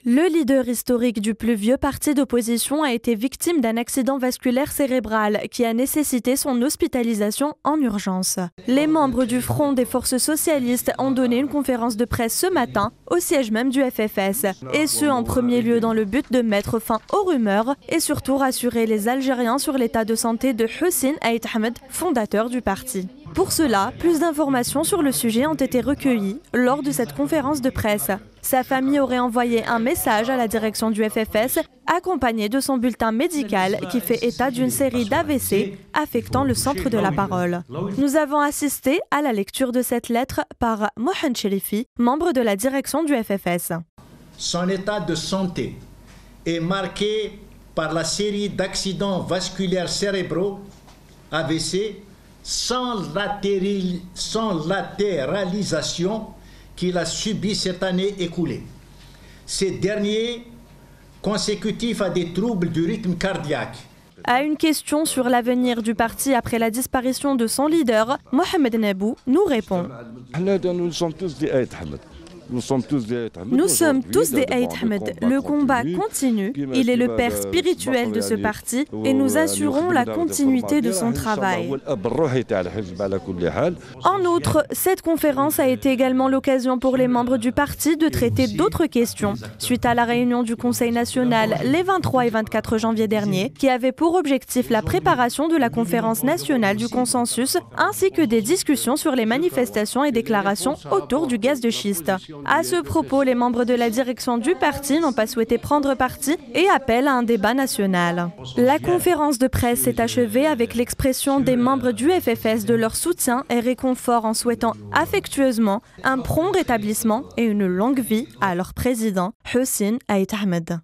Le leader historique du plus vieux parti d'opposition a été victime d'un accident vasculaire cérébral qui a nécessité son hospitalisation en urgence. Les membres du Front des forces socialistes ont donné une conférence de presse ce matin au siège même du FFS, et ce en premier lieu dans le but de mettre fin aux rumeurs et surtout rassurer les Algériens sur l'état de santé de Hussein Ait Ahmed, fondateur du parti. Pour cela, plus d'informations sur le sujet ont été recueillies lors de cette conférence de presse. Sa famille aurait envoyé un message à la direction du FFS, accompagné de son bulletin médical qui fait état d'une série d'AVC affectant le centre de la parole. Nous avons assisté à la lecture de cette lettre par Mohamed Cherifi, membre de la direction du FFS. Son état de santé est marqué par la série d'accidents vasculaires cérébraux, AVC, sans latéralisation qu'il a subi cette année écoulée. Ces derniers consécutifs à des troubles du rythme cardiaque. À une question sur l'avenir du parti après la disparition de son leader, Mohamed Nabou nous répond. Nous sommes tous des Ait Ahmed. Le combat continue. Il est le père spirituel de ce parti et nous assurons la continuité de son travail. En outre, cette conférence a été également l'occasion pour les membres du parti de traiter d'autres questions suite à la réunion du Conseil national les 23 et 24 janvier dernier, qui avait pour objectif la préparation de la conférence nationale du consensus ainsi que des discussions sur les manifestations et déclarations autour du gaz de schiste. À ce propos, les membres de la direction du parti n'ont pas souhaité prendre parti et appellent à un débat national. La conférence de presse s'est achevée avec l'expression des membres du FFS de leur soutien et réconfort en souhaitant affectueusement un prompt rétablissement et une longue vie à leur président, Hussein Ait Ahmed.